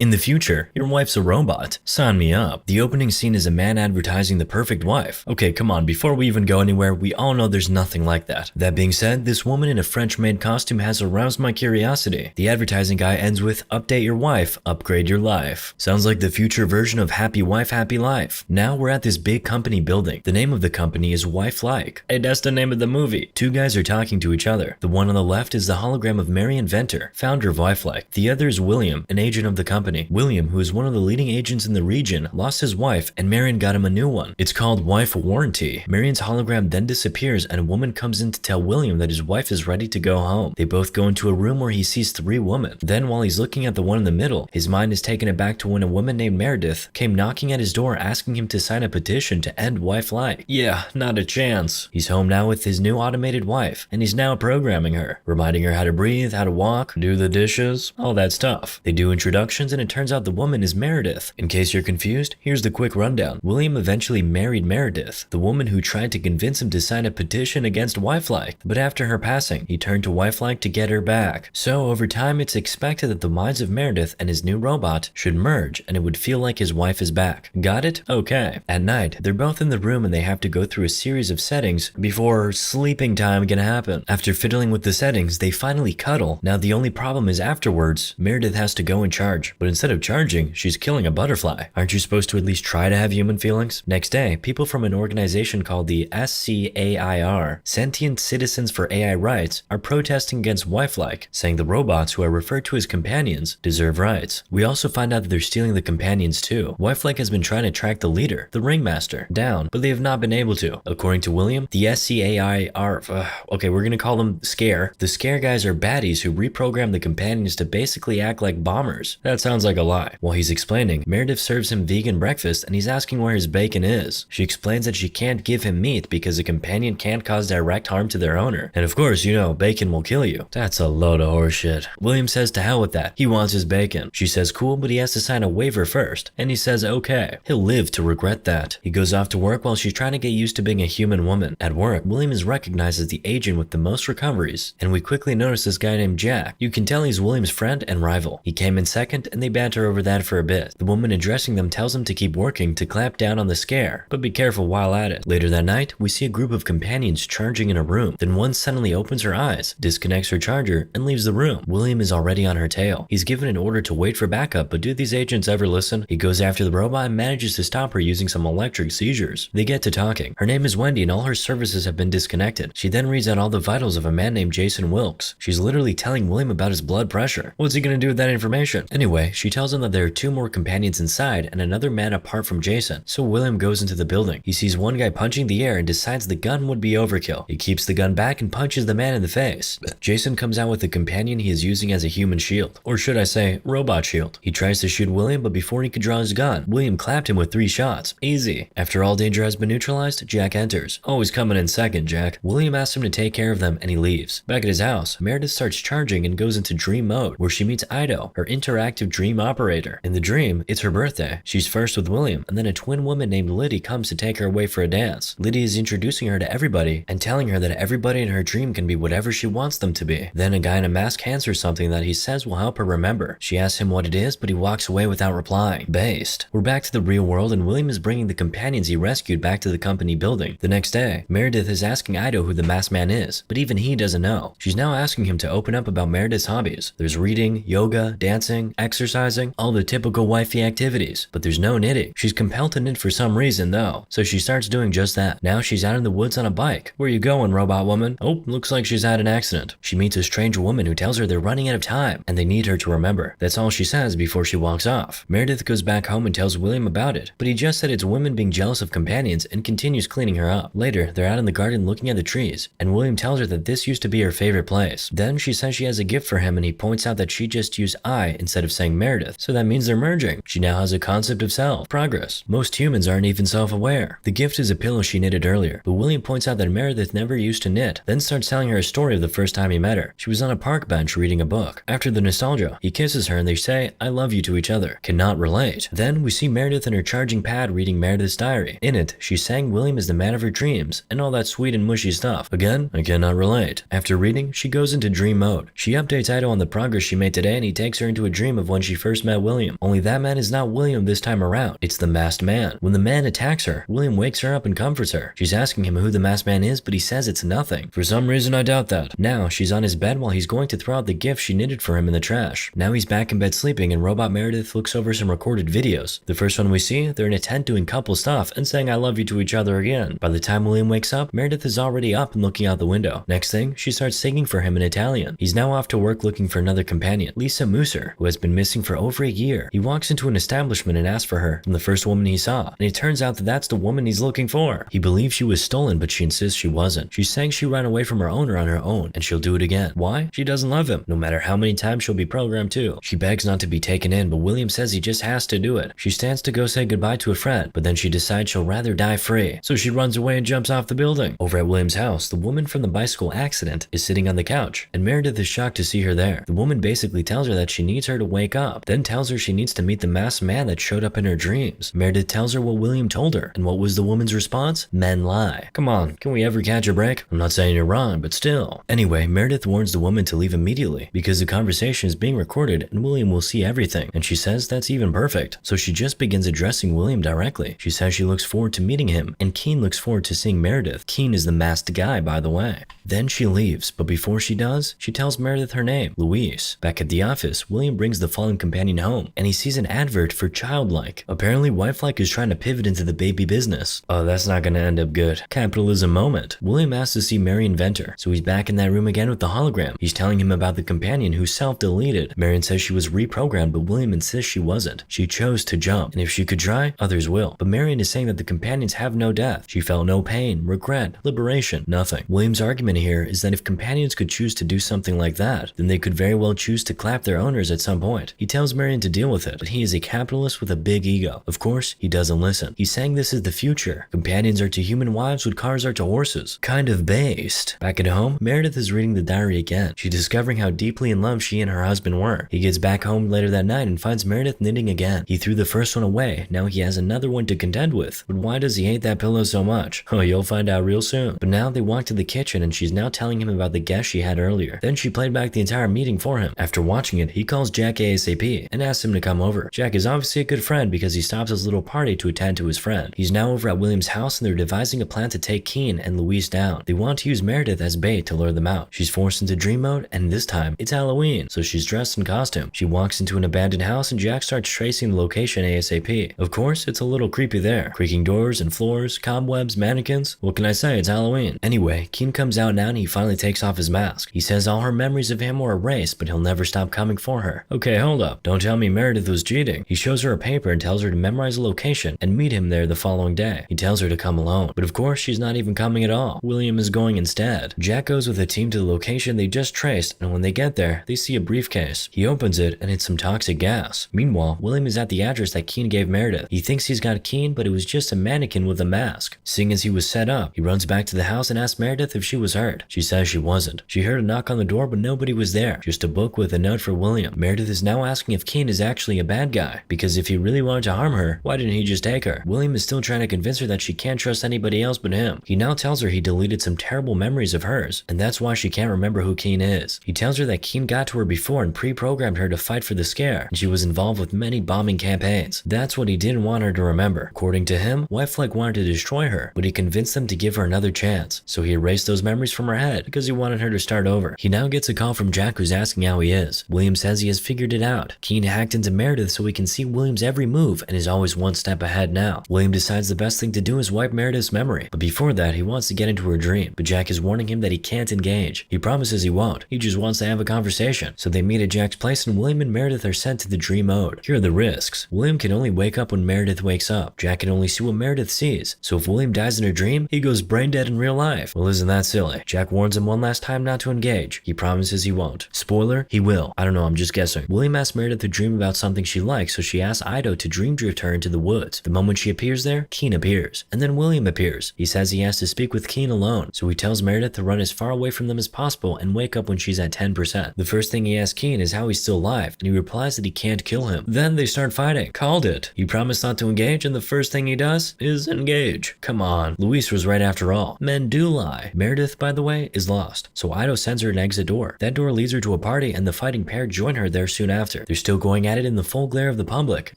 In the future, your wife's a robot. Sign me up. The opening scene is a man advertising the perfect wife. Okay, come on, before we even go anywhere, we all know there's nothing like that. That being said, this woman in a French-made costume has aroused my curiosity. The advertising guy ends with, update your wife, upgrade your life. Sounds like the future version of happy wife, happy life. Now we're at this big company building. The name of the company is Wifelike. Hey, that's the name of the movie. Two guys are talking to each other. The one on the left is the hologram of Mary Inventor, founder of Wifelike. The other is William, an agent of the company. William, who is one of the leading agents in the region, lost his wife and Marion got him a new one. It's called Wife Warranty. Marion's hologram then disappears and a woman comes in to tell William that his wife is ready to go home. They both go into a room where he sees three women. Then while he's looking at the one in the middle, his mind is taken back to when a woman named Meredith came knocking at his door asking him to sign a petition to end Wifelike. Yeah, not a chance. He's home now with his new automated wife and he's now programming her, reminding her how to breathe, how to walk, do the dishes, all that stuff. They do introductions and it turns out the woman is Meredith. In case you're confused, here's the quick rundown. William eventually married Meredith, the woman who tried to convince him to sign a petition against Wifelike, but after her passing, he turned to Wifelike to get her back. So over time, it's expected that the minds of Meredith and his new robot should merge and it would feel like his wife is back. Got it? Okay. At night, they're both in the room and they have to go through a series of settings before sleeping time can happen. After fiddling with the settings, they finally cuddle. Now the only problem is afterwards, Meredith has to go and charge, but instead of charging, she's killing a butterfly. Aren't you supposed to at least try to have human feelings? Next day, people from an organization called the SCAIR, Sentient Citizens for AI Rights, are protesting against Wifelike, saying the robots who are referred to as companions deserve rights. We also find out that they're stealing the companions too. Wifelike has been trying to track the leader, the ringmaster, down, but they have not been able to. According to William, the SCAIR, okay, we're gonna call them SCARE. The SCARE guys are baddies who reprogram the companions to basically act like bombers. That sounds like a lie. While he's explaining, Meredith serves him vegan breakfast and he's asking where his bacon is. She explains that she can't give him meat because a companion can't cause direct harm to their owner. And of course, you know, bacon will kill you. That's a load of horseshit. William says to hell with that. He wants his bacon. She says cool, but he has to sign a waiver first. And he says okay. He'll live to regret that. He goes off to work while she's trying to get used to being a human woman. At work, William is recognized as the agent with the most recoveries. And we quickly notice this guy named Jack. You can tell he's William's friend and rival. He came in second and they banter over that for a bit. The woman addressing them tells him to keep working to clamp down on the scare, but be careful while at it. Later that night, we see a group of companions charging in a room. Then one suddenly opens her eyes, disconnects her charger, and leaves the room. William is already on her tail. He's given an order to wait for backup, but do these agents ever listen? He goes after the robot and manages to stop her using some electric seizures. They get to talking. Her name is Wendy and all her services have been disconnected. She then reads out all the vitals of a man named Jason Wilkes. She's literally telling William about his blood pressure. What's he gonna do with that information? Anyway, she tells him that there are two more companions inside and another man apart from Jason. So William goes into the building. He sees one guy punching the air and decides the gun would be overkill. He keeps the gun back and punches the man in the face. Jason comes out with the companion he is using as a human shield. Or should I say, robot shield. He tries to shoot William, but before he could draw his gun, William clapped him with 3 shots. Easy. After all danger has been neutralized, Jack enters. Always coming in second, Jack. William asks him to take care of them and he leaves. Back at his house, Meredith starts charging and goes into dream mode, where she meets Ido, her interactive dream operator. In the dream, it's her birthday. She's first with William, and then a twin woman named Liddy comes to take her away for a dance. Liddy is introducing her to everybody and telling her that everybody in her dream can be whatever she wants them to be. Then a guy in a mask hands her something that he says will help her remember. She asks him what it is, but he walks away without replying. Based. We're back to the real world and William is bringing the companions he rescued back to the company building. The next day, Meredith is asking Ido who the masked man is, but even he doesn't know. She's now asking him to open up about Meredith's hobbies. There's reading, yoga, dancing, exercising, all the typical wifey activities, but there's no knitting. She's compelled to knit for some reason though, so she starts doing just that. Now she's out in the woods on a bike. Where you going, robot woman? Oh, looks like she's had an accident. She meets a strange woman who tells her they're running out of time and they need her to remember. That's all she says before she walks off. Meredith goes back home and tells William about it, but he just said it's women being jealous of companions and continues cleaning her up. Later, they're out in the garden looking at the trees, and William tells her that this used to be her favorite place. Then she says she has a gift for him and he points out that she just used I instead of saying Meredith, so that means they're merging. She now has a concept of self, progress. Most humans aren't even self-aware. The gift is a pillow she knitted earlier, but William points out that Meredith never used to knit, then starts telling her a story of the first time he met her. She was on a park bench reading a book. After the nostalgia, he kisses her and they say, I love you to each other. Cannot relate. Then we see Meredith in her charging pad reading Meredith's diary. In it, she's saying William is the man of her dreams and all that sweet and mushy stuff. Again, I cannot relate. After reading, she goes into dream mode. She updates Ido on the progress she made today and he takes her into a dream of when she she first met William. Only that man is not William this time around. It's the masked man. When the man attacks her, William wakes her up and comforts her. She's asking him who the masked man is, but he says it's nothing. For some reason, I doubt that. Now, she's on his bed while he's going to throw out the gift she knitted for him in the trash. Now he's back in bed sleeping, and Robot Meredith looks over some recorded videos. The first one we see, they're in a tent doing couple stuff and saying I love you to each other again. By the time William wakes up, Meredith is already up and looking out the window. Next thing, she starts singing for him in Italian. He's now off to work looking for another companion, Lisa Musser, who has been missing for over a year. He walks into an establishment and asks for her from the first woman he saw, and it turns out that that's the woman he's looking for. He believes she was stolen, but she insists she wasn't. She's saying she ran away from her owner on her own, and she'll do it again. Why? She doesn't love him, no matter how many times she'll be programmed to. She begs not to be taken in, but William says he just has to do it. She stands to go say goodbye to a friend, but then she decides she'll rather die free. So she runs away and jumps off the building. Over at William's house, the woman from the bicycle accident is sitting on the couch, and Meredith is shocked to see her there. The woman basically tells her that she needs her to wake up, then tells her she needs to meet the masked man that showed up in her dreams. Meredith tells her what William told her, and what was the woman's response? Men lie. Come on, can we ever catch a break? I'm not saying you're wrong, but still. Anyway, Meredith warns the woman to leave immediately, because the conversation is being recorded and William will see everything, and she says that's even perfect. So she just begins addressing William directly. She says she looks forward to meeting him, and Keen looks forward to seeing Meredith. Keen is the masked guy, by the way. Then she leaves, but before she does, she tells Meredith her name, Louise. Back at the office, William brings the fallen companion home, and he sees an advert for Childlike. Apparently, Wifelike is trying to pivot into the baby business. Oh, that's not gonna end up good. Capitalism moment. William asks to see Marion Venter, so he's back in that room again with the hologram. He's telling him about the companion who self-deleted. Marion says she was reprogrammed, but William insists she wasn't. She chose to jump, and if she could try, others will. But Marion is saying that the companions have no death. She felt no pain, regret, liberation, nothing. William's argument here is that if companions could choose to do something like that, then they could very well choose to clap their owners at some point. He tells Marion to deal with it, but he is a capitalist with a big ego. Of course, he doesn't listen. He's saying this is the future. Companions are to human wives what cars are to horses. Kind of based. Back at home, Meredith is reading the diary again. She's discovering how deeply in love she and her husband were. He gets back home later that night and finds Meredith knitting again. He threw the first one away. Now he has another one to contend with. But why does he hate that pillow so much? Oh, you'll find out real soon. But now they walk to the kitchen and she's now telling him about the guest she had earlier. Then she played back the entire meeting for him. After watching it, he calls Jack ASAP and asks him to come over. Jack is obviously a good friend because he stops his little party to attend to his friend. He's now over at William's house and they're devising a plan to take Keen and Louise down. They want to use Meredith as bait to lure them out. She's forced into dream mode, and this time it's Halloween, so she's dressed in costume. She walks into an abandoned house and Jack starts tracing the location ASAP. Of course, it's a little creepy there. Creaking doors and floors, cobwebs, mannequins. What can I say? It's Halloween. Anyway, Keen comes out now and he finally takes off his mask. He says all her memories of him were erased, but he'll never stop coming for her. Okay, hold up. Don't tell me Meredith was cheating. He shows her a paper and tells her to memorize a location and meet him there the following day. He tells her to come alone, but of course she's not even coming at all. William is going instead. Jack goes with a team to the location they just traced, and when they get there, they see a briefcase. He opens it and it's some toxic gas. Meanwhile, William is at the address that Keen gave Meredith. He thinks he's got Keen, but it was just a mannequin with a mask. Seeing as he was set up, he runs back to the house and asks Meredith if she was hurt. She says she wasn't. She heard a knock on the door, but nobody was there. Just a book with a note for William. Meredith is now asking if Keen is actually a bad guy, because if he really wanted to harm her, why didn't he just take her? William is still trying to convince her that she can't trust anybody else but him. He now tells her he deleted some terrible memories of hers, and that's why she can't remember who Keen is. He tells her that Keen got to her before and pre-programmed her to fight for the scare, and she was involved with many bombing campaigns. That's what he didn't want her to remember. According to him, Wifelike wanted to destroy her, but he convinced them to give her another chance. So he erased those memories from her head because he wanted her to start over. He now gets a call from Jack who's asking how he is. William says he has figured it out. Keen hacked into Meredith so he can see William's every move and is always one step ahead now. William decides the best thing to do is wipe Meredith's memory, but before that he wants to get into her dream, but Jack is warning him that he can't engage. He promises he won't. He just wants to have a conversation. So they meet at Jack's place and William and Meredith are sent to the dream mode. Here are the risks. William can only wake up when Meredith wakes up. Jack can only see what Meredith sees. So if William dies in her dream, he goes brain dead in real life. Well, isn't that silly? Jack warns him one last time not to engage. He promises he won't. Spoiler, he will. I don't know, I'm just guessing. William asks Meredith to dream about something she likes, so she asks Ido to dream drift her into the woods. The moment she appears there, Keen appears. And then William appears. He says he has to speak with Keen alone, so he tells Meredith to run as far away from them as possible and wake up when she's at 10%. The first thing he asks Keen is how he's still alive, and he replies that he can't kill him. Then they start fighting. Called it. He promised not to engage, and the first thing he does is engage. Come on, Louise was right after all. Men do lie. Meredith, by the way, is lost, so Ido sends her an exit door. That door leads her to a party, and the fighting pair join her there soon after. after. They're still going at it in the full glare of the public,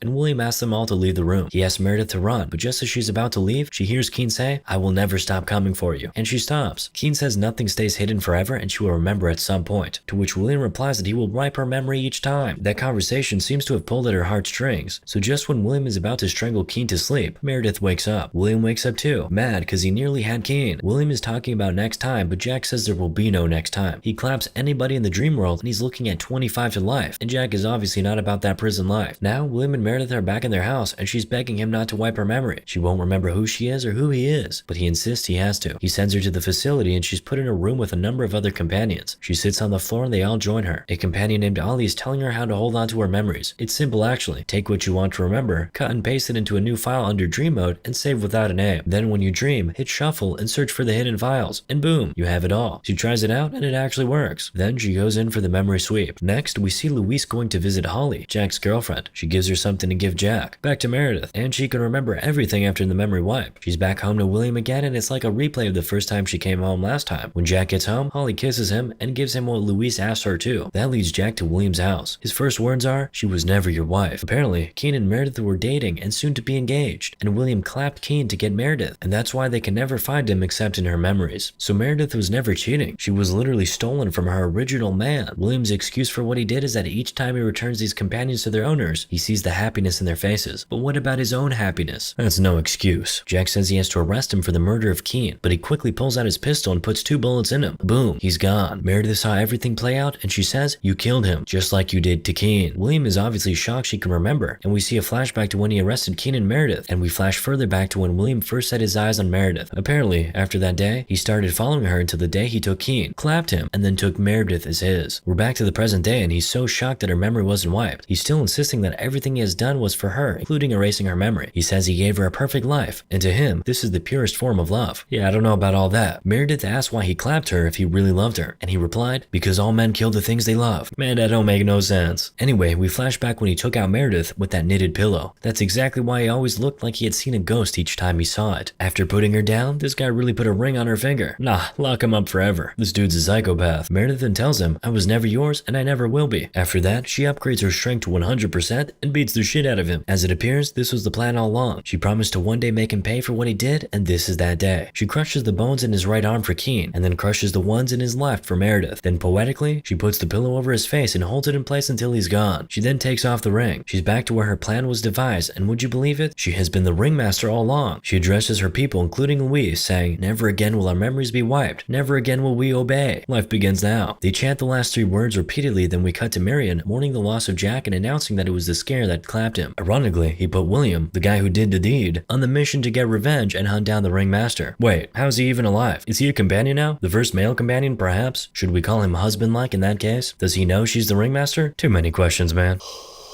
and William asks them all to leave the room. He asks Meredith to run, but just as she's about to leave, she hears Keen say, "I will never stop coming for you," and she stops. Keen says nothing stays hidden forever and she will remember at some point, to which William replies that he will wipe her memory each time. That conversation seems to have pulled at her heartstrings, so just when William is about to strangle Keen to sleep, Meredith wakes up. William wakes up too, mad because he nearly had Keen. William is talking about next time, but Jack says there will be no next time. He claps anybody in the dream world and he's looking at 25 to life, and Jack is obviously not about that prison life. Now, William and Meredith are back in their house and she's begging him not to wipe her memory. She won't remember who she is or who he is, but he insists he has to. He sends her to the facility and she's put in a room with a number of other companions. She sits on the floor and they all join her. A companion named Ali is telling her how to hold on to her memories. It's simple actually. Take what you want to remember, cut and paste it into a new file under dream mode and save without a name. Then when you dream, hit shuffle and search for the hidden files, and boom, you have it all. She tries it out and it actually works. Then she goes in for the memory sweep. Next, we see Louise going to visit Holly, Jack's girlfriend. She gives her something to give Jack. Back to Meredith, and she can remember everything after the memory wipe. She's back home to William again and it's like a replay of the first time she came home last time. When Jack gets home, Holly kisses him and gives him what Louise asked her to. That leads Jack to William's house. His first words are, "She was never your wife." Apparently, Keen and Meredith were dating and soon to be engaged, and William clapped Keen to get Meredith, and that's why they can never find him except in her memories. So Meredith was never cheating. She was literally stolen from her original man. William's excuse for what he did is that each time he returns these companions to their owners, he sees the happiness in their faces. But what about his own happiness? That's no excuse. Jack says he has to arrest him for the murder of Keen, but he quickly pulls out his pistol and puts 2 bullets in him. Boom, he's gone. Meredith saw everything play out and she says, "You killed him, just like you did to Keen." William is obviously shocked she can remember, and we see a flashback to when he arrested Keen and Meredith, and we flash further back to when William first set his eyes on Meredith. Apparently, after that day, he started following her until the day he took Keen, clapped him, and then took Meredith as his. We're back to the present day and he's so shocked that her memory wasn't wiped. He's still insisting that everything he has done was for her, including erasing her memory. He says he gave her a perfect life, and to him, this is the purest form of love. Yeah, I don't know about all that. Meredith asked why he clapped her if he really loved her, and he replied, "Because all men kill the things they love." Man, that don't make no sense. Anyway, we flash back when he took out Meredith with that knitted pillow. That's exactly why he always looked like he had seen a ghost each time he saw it. After putting her down, this guy really put a ring on her finger. Nah, lock him up forever. This dude's a psychopath. Meredith then tells him, "I was never yours and I never will be." After that, she upgrades her strength to 100% and beats the shit out of him. As it appears, this was the plan all along. She promised to one day make him pay for what he did, and this is that day. She crushes the bones in his right arm for Keen, and then crushes the ones in his left for Meredith. Then poetically, she puts the pillow over his face and holds it in place until he's gone. She then takes off the ring. She's back to where her plan was devised, and would you believe it? She has been the ringmaster all along. She addresses her people, including Louise, saying, "Never again will our memories be wiped. Never again will we obey. Life begins now." They chant the last 3 words repeatedly, then we cut to Marion mourning the loss of Jack and announcing that it was the scare that clapped him. Ironically, he put William, the guy who did the deed, on the mission to get revenge and hunt down the ringmaster. Wait, how's he even alive? Is he a companion now? The first male companion, perhaps? Should we call him husband-like in that case? Does he know she's the ringmaster? Too many questions, man.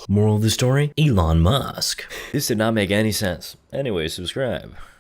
Moral of the story? Elon Musk. This did not make any sense. Anyway, subscribe.